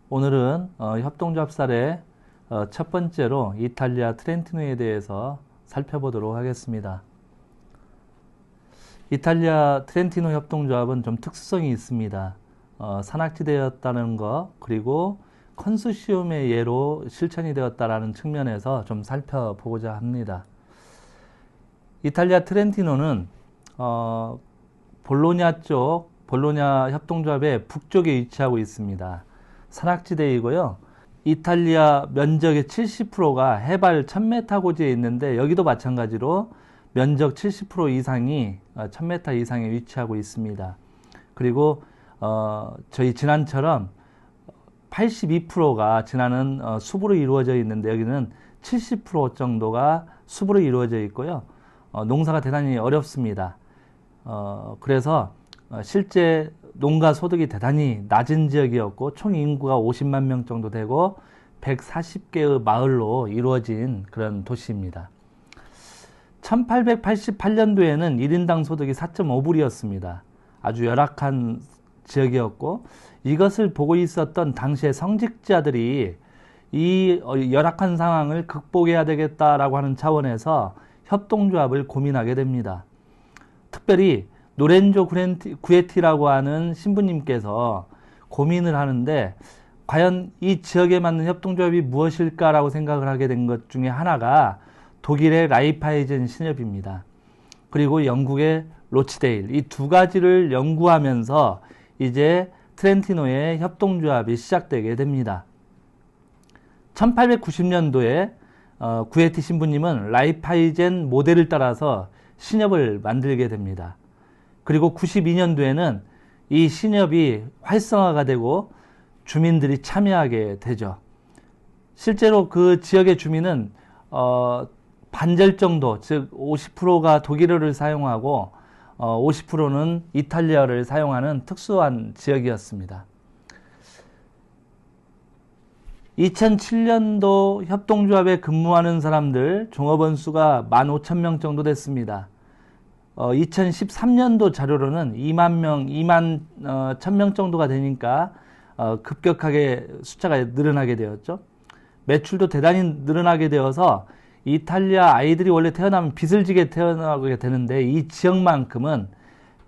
오늘은 협동조합 사례 첫 번째로 이탈리아 트렌티노에 대해서 살펴보도록 하겠습니다. 이탈리아 트렌티노 협동조합은 좀 특수성이 있습니다. 산악지대였다는 것, 그리고 컨소시엄의 예로 실천이 되었다는 측면에서 좀 살펴보고자 합니다. 이탈리아 트렌티노는 볼로냐 협동조합의 북쪽에 위치하고 있습니다. 산악지대이고요. 이탈리아 면적의 70%가 해발 1000m 고지에 있는데, 여기도 마찬가지로 면적 70% 이상이 1000m 이상에 위치하고 있습니다. 그리고 저희 진안처럼 82%가 진안은 숲으로 이루어져 있는데, 여기는 70% 정도가 숲으로 이루어져 있고요. 농사가 대단히 어렵습니다. 그래서 실제 농가 소득이 대단히 낮은 지역이었고, 총 인구가 50만 명 정도 되고 140개의 마을로 이루어진 그런 도시입니다. 1888년도에는 1인당 소득이 4.5불이었습니다. 아주 열악한 지역이었고, 이것을 보고 있었던 당시의 성직자들이 이 열악한 상황을 극복해야 되겠다라고 하는 차원에서 협동조합을 고민하게 됩니다. 특별히 노렌조 구에티라고 하는 신부님께서 고민을 하는데, 과연 이 지역에 맞는 협동조합이 무엇일까라고 생각을 하게 된 것 중에 하나가 독일의 라이파이젠 신협입니다. 그리고 영국의 로치데일, 이 두 가지를 연구하면서 이제 트렌티노의 협동조합이 시작되게 됩니다. 1890년도에 구에티 신부님은 라이파이젠 모델을 따라서 신협을 만들게 됩니다. 그리고 92년도에는 이 신협이 활성화가 되고 주민들이 참여하게 되죠. 실제로 그 지역의 주민은 반절 정도, 즉 50%가 독일어를 사용하고 50%는 이탈리아어를 사용하는 특수한 지역이었습니다. 2007년도 협동조합에 근무하는 사람들 종업원 수가 15,000명 정도 됐습니다. 2013년도 자료로는 2만 1,000명 정도가 되니까 급격하게 숫자가 늘어나게 되었죠. 매출도 대단히 늘어나게 되어서 이탈리아 아이들이 원래 태어나면 빚을 지게 태어나게 되는데, 이 지역만큼은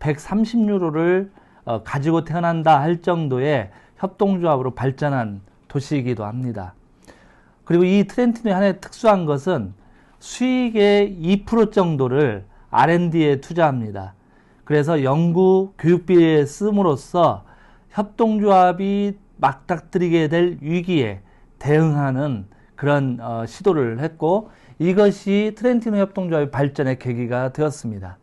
130유로를 가지고 태어난다 할 정도의 협동조합으로 발전한 도시이기도 합니다. 그리고 이 트렌티노의 하나의 특수한 것은 수익의 2% 정도를 R&D에 투자합니다. 그래서 연구 교육비에 쓰므로써 협동조합이 맞닥뜨리게 될 위기에 대응하는 그런 시도를 했고, 이것이 트렌티노 협동조합의 발전의 계기가 되었습니다.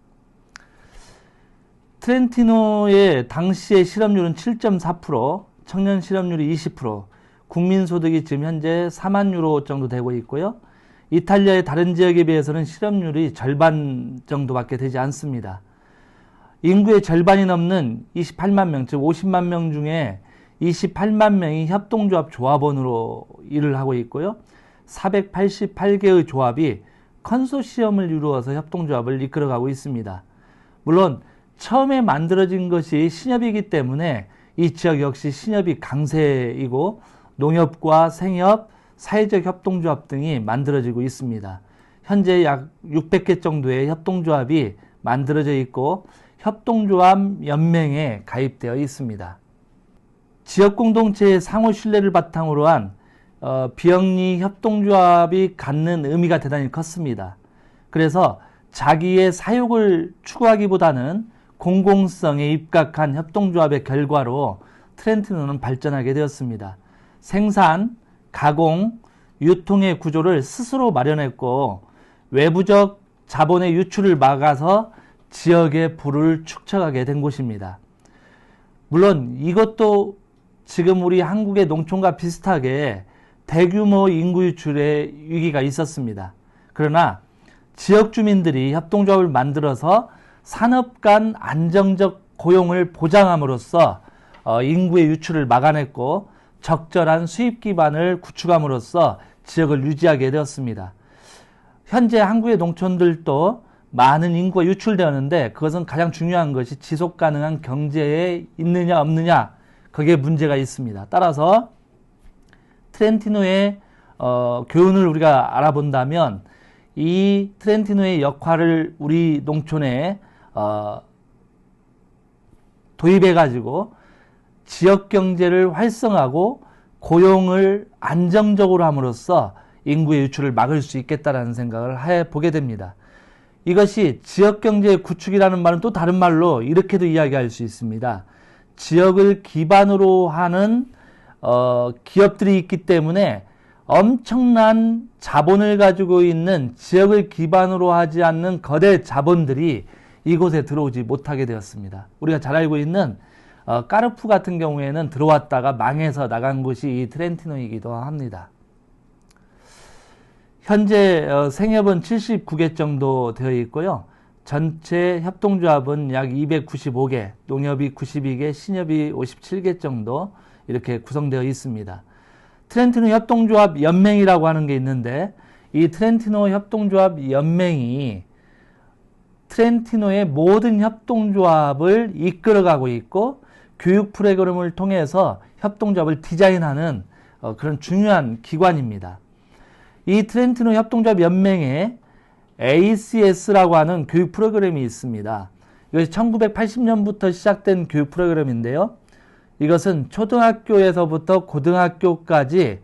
트렌티노의 당시의 실업률은 7.4%, 청년 실업률이 20%, 국민소득이 지금 현재 4만 유로 정도 되고 있고요. 이탈리아의 다른 지역에 비해서는 실업률이 절반 정도밖에 되지 않습니다. 인구의 절반이 넘는 28만 명, 즉 50만 명 중에 28만 명이 협동조합 조합원으로 일을 하고 있고요. 488개의 조합이 컨소시엄을 이루어서 협동조합을 이끌어가고 있습니다. 물론 처음에 만들어진 것이 신협이기 때문에 이 지역 역시 신협이 강세이고, 농협과 생협, 사회적 협동조합 등이 만들어지고 있습니다. 현재 약 600개 정도의 협동조합이 만들어져 있고, 협동조합 연맹에 가입되어 있습니다. 지역 공동체의 상호 신뢰를 바탕으로 한 비영리 협동조합이 갖는 의미가 대단히 컸습니다. 그래서 자기의 사육을 추구하기보다는 공공성에 입각한 협동조합의 결과로 트렌티노는 발전하게 되었습니다. 생산, 가공, 유통의 구조를 스스로 마련했고, 외부적 자본의 유출을 막아서 지역의 부를 축적하게 된 곳입니다. 물론 이것도 지금 우리 한국의 농촌과 비슷하게 대규모 인구 유출의 위기가 있었습니다. 그러나 지역 주민들이 협동조합을 만들어서 산업 간 안정적 고용을 보장함으로써 인구의 유출을 막아냈고, 적절한 수입 기반을 구축함으로써 지역을 유지하게 되었습니다. 현재 한국의 농촌들도 많은 인구가 유출되었는데, 그것은 가장 중요한 것이 지속 가능한 경제에 있느냐 없느냐, 그게 문제가 있습니다. 따라서 트렌티노의 교훈을 우리가 알아본다면 이 트렌티노의 역할을 우리 농촌에 도입해가지고 지역 경제를 활성화하고 고용을 안정적으로 함으로써 인구의 유출을 막을 수 있겠다라는 생각을 해보게 됩니다. 이것이 지역 경제의 구축이라는 말은 또 다른 말로 이렇게도 이야기할 수 있습니다. 지역을 기반으로 하는 기업들이 있기 때문에 엄청난 자본을 가지고 있는 지역을 기반으로 하지 않는 거대 자본들이 이곳에 들어오지 못하게 되었습니다. 우리가 잘 알고 있는 까르푸 같은 경우에는 들어왔다가 망해서 나간 곳이 이 트렌티노이기도 합니다. 현재 생협은 79개 정도 되어 있고요. 전체 협동조합은 약 295개, 농협이 92개, 신협이 57개 정도 이렇게 구성되어 있습니다. 트렌티노 협동조합 연맹이라고 하는 게 있는데 이 트렌티노 협동조합 연맹이 트렌티노의 모든 협동조합을 이끌어가고 있고 교육 프로그램을 통해서 협동조합을 디자인하는 그런 중요한 기관입니다. 이 트렌티노 협동조합 연맹에 ACS라고 하는 교육 프로그램이 있습니다. 이것이 1980년부터 시작된 교육 프로그램인데요. 이것은 초등학교에서부터 고등학교까지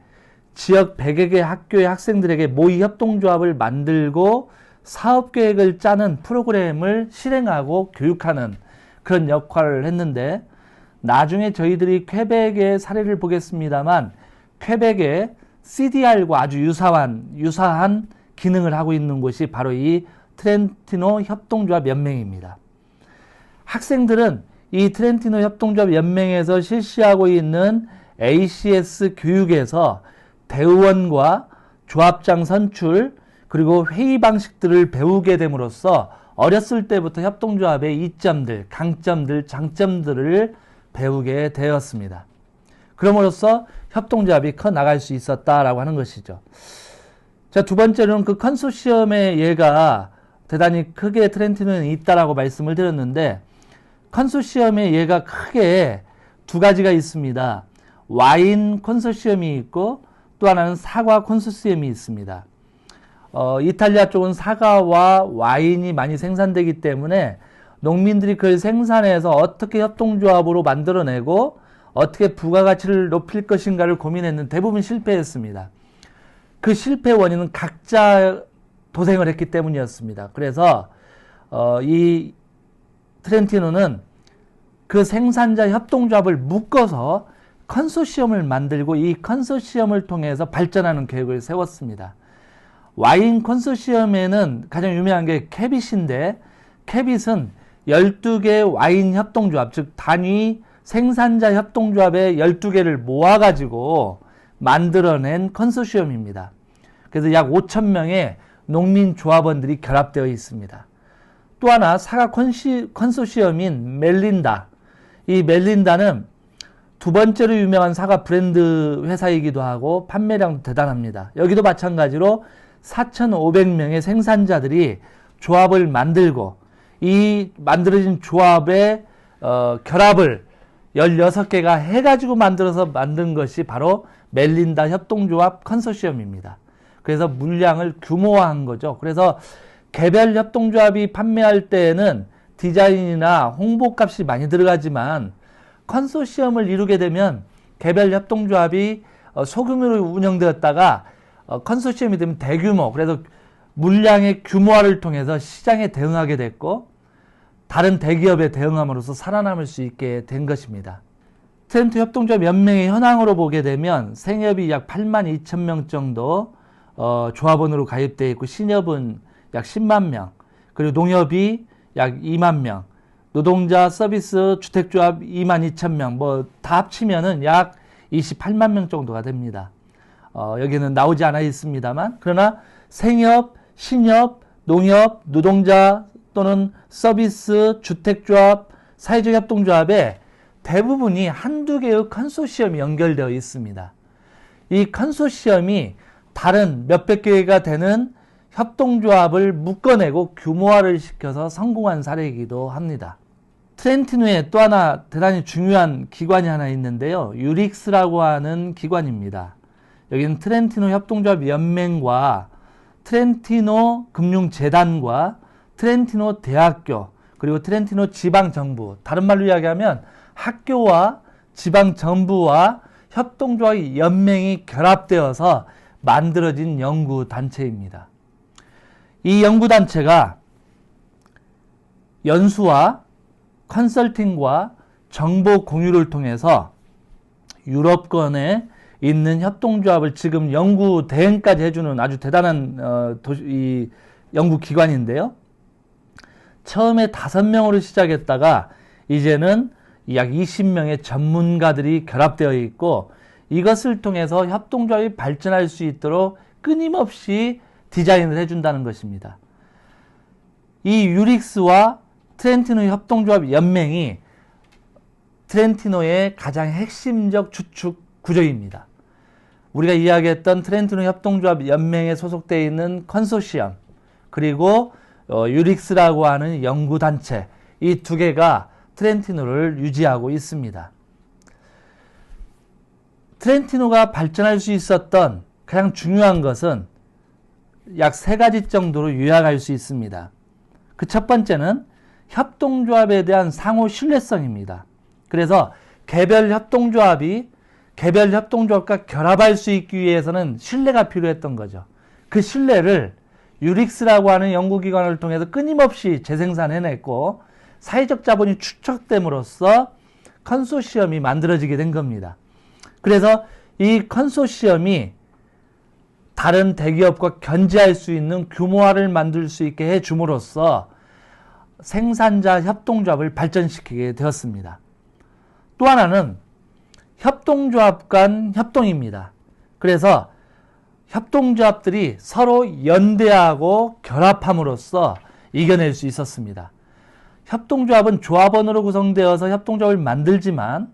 지역 100여 개 학교의 학생들에게 모의 협동조합을 만들고 사업계획을 짜는 프로그램을 실행하고 교육하는 그런 역할을 했는데 나중에 저희들이 퀘벡의 사례를 보겠습니다만 퀘벡의 CDR과 아주 유사한 기능을 하고 있는 곳이 바로 이 트렌티노 협동조합 연맹입니다. 학생들은 이 트렌티노 협동조합 연맹에서 실시하고 있는 ACS 교육에서 대의원과 조합장 선출 그리고 회의 방식들을 배우게 됨으로써 어렸을 때부터 협동조합의 이점들, 강점들, 장점들을 배우게 되었습니다. 그럼으로써 협동조합이 커 나갈 수 있었다라고 하는 것이죠. 자, 두 번째로는 그 컨소시엄의 예가 대단히 크게 트렌티노에 있다라고 말씀을 드렸는데 컨소시엄의 예가 크게 두 가지가 있습니다. 와인 컨소시엄이 있고 또 하나는 사과 컨소시엄이 있습니다. 이탈리아 쪽은 사과와 와인이 많이 생산되기 때문에 농민들이 그걸 생산해서 어떻게 협동조합으로 만들어내고 어떻게 부가가치를 높일 것인가를 고민했는데 대부분 실패했습니다. 그 실패 원인은 각자 도생을 했기 때문이었습니다. 그래서 이 트렌티노는 그 생산자 협동조합을 묶어서 컨소시엄을 만들고 이 컨소시엄을 통해서 발전하는 계획을 세웠습니다. 와인 컨소시엄에는 가장 유명한 게 캐빗인데 캐빗은 12개 와인 협동조합, 즉 단위 생산자 협동조합의 12개를 모아가지고 만들어낸 컨소시엄입니다. 그래서 약 5,000명의 농민 조합원들이 결합되어 있습니다. 또 하나 사과 컨소시엄인 멜린다. 이 멜린다는 두 번째로 유명한 사과 브랜드 회사이기도 하고 판매량도 대단합니다. 여기도 마찬가지로 4,500명의 생산자들이 조합을 만들고 이 만들어진 조합의 결합을 16개가 해가지고 만든 것이 바로 멜린다 협동조합 컨소시엄입니다. 그래서 물량을 규모화한 거죠. 그래서 개별 협동조합이 판매할 때에는 디자인이나 홍보값이 많이 들어가지만 컨소시엄을 이루게 되면 개별 협동조합이 소규모로 운영되었다가 컨소시엄이 되면 대규모, 그래서 물량의 규모화를 통해서 시장에 대응하게 됐고 다른 대기업에 대응함으로써 살아남을 수 있게 된 것입니다. 트렌티노 협동조합 연맹의 현황으로 보게 되면 생협이 약 82,000명 정도 조합원으로 가입되어 있고 신협은 약 10만 명, 그리고 농협이 약 2만 명, 노동자 서비스 주택조합 22,000명, 뭐 다 합치면은 약 28만 명 정도가 됩니다. 여기는 나오지 않아 있습니다만, 그러나 생협, 신협, 농협, 노동자 또는 서비스, 주택조합, 사회적 협동조합의 대부분이 한두 개의 컨소시엄이 연결되어 있습니다. 이 컨소시엄이 다른 몇백 개가 되는 협동조합을 묶어내고 규모화를 시켜서 성공한 사례이기도 합니다. 트렌티노에 또 하나 대단히 중요한 기관이 하나 있는데요. 유릭스라고 하는 기관입니다. 여기는 트렌티노 협동조합 연맹과 트렌티노 금융재단과 트렌티노 대학교, 그리고 트렌티노 지방정부, 다른 말로 이야기하면 학교와 지방정부와 협동조합 연맹이 결합되어서 만들어진 연구단체입니다. 이 연구단체가 연수와 컨설팅과 정보 공유를 통해서 유럽권에 있는 협동조합을 지금 연구 대행까지 해주는 아주 대단한 이 연구기관인데요. 처음에 5명으로 시작했다가 이제는 약 20명의 전문가들이 결합되어 있고, 이것을 통해서 협동조합이 발전할 수 있도록 끊임없이 디자인을 해준다는 것입니다. 이 유릭스와 트렌티노 협동조합 연맹이 트렌티노의 가장 핵심적 주축 구조입니다. 우리가 이야기했던 트렌티노 협동조합 연맹에 소속되어 있는 컨소시엄, 그리고 유릭스라고 하는 연구단체, 이 두 개가 트렌티노를 유지하고 있습니다. 트렌티노가 발전할 수 있었던 가장 중요한 것은 약 3가지 정도로 요약할 수 있습니다. 그 첫 번째는 협동조합에 대한 상호 신뢰성입니다. 그래서 개별 협동조합과 결합할 수 있기 위해서는 신뢰가 필요했던 거죠. 그 신뢰를 유릭스라고 하는 연구기관을 통해서 끊임없이 재생산해냈고, 사회적 자본이 축적됨으로써 컨소시엄이 만들어지게 된 겁니다. 그래서 이 컨소시엄이 다른 대기업과 견제할 수 있는 규모화를 만들 수 있게 해줌으로써 생산자 협동조합을 발전시키게 되었습니다. 또 하나는 협동조합 간 협동입니다. 그래서 협동조합들이 서로 연대하고 결합함으로써 이겨낼 수 있었습니다. 협동조합은 조합원으로 구성되어서 협동조합을 만들지만,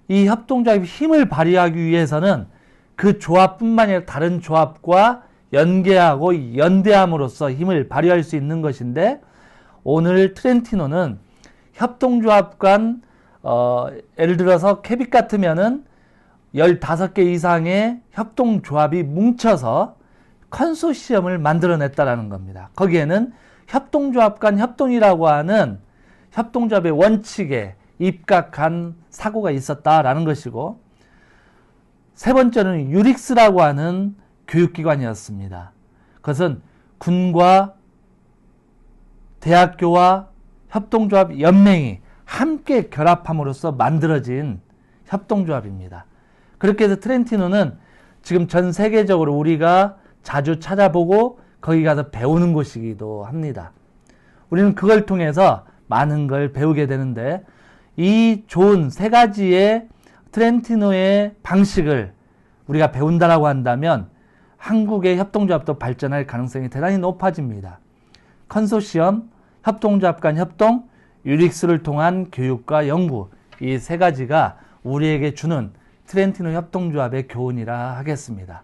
이 협동조합이 힘을 발휘하기 위해서는 그 조합뿐만 아니라 다른 조합과 연계하고 연대함으로써 힘을 발휘할 수 있는 것인데, 오늘 트렌티노는 협동조합 간 예를 들어서 캐빗 같으면은 15개 이상의 협동조합이 뭉쳐서 컨소시엄을 만들어냈다라는 겁니다. 거기에는 협동조합 간 협동이라고 하는 협동조합의 원칙에 입각한 사고가 있었다라는 것이고, 세 번째는 유릭스라고 하는 교육기관이었습니다. 그것은 군과 대학교와 협동조합 연맹이 함께 결합함으로써 만들어진 협동조합입니다. 그렇게 해서 트렌티노는 지금 전 세계적으로 우리가 자주 찾아보고 거기 가서 배우는 곳이기도 합니다. 우리는 그걸 통해서 많은 걸 배우게 되는데, 이 좋은 3가지의 트렌티노의 방식을 우리가 배운다라고 한다면 한국의 협동조합도 발전할 가능성이 대단히 높아집니다. 컨소시엄, 협동조합 간 협동, 유릭스를 통한 교육과 연구, 이 3가지가 우리에게 주는 트렌티노 협동조합의 교훈이라 하겠습니다.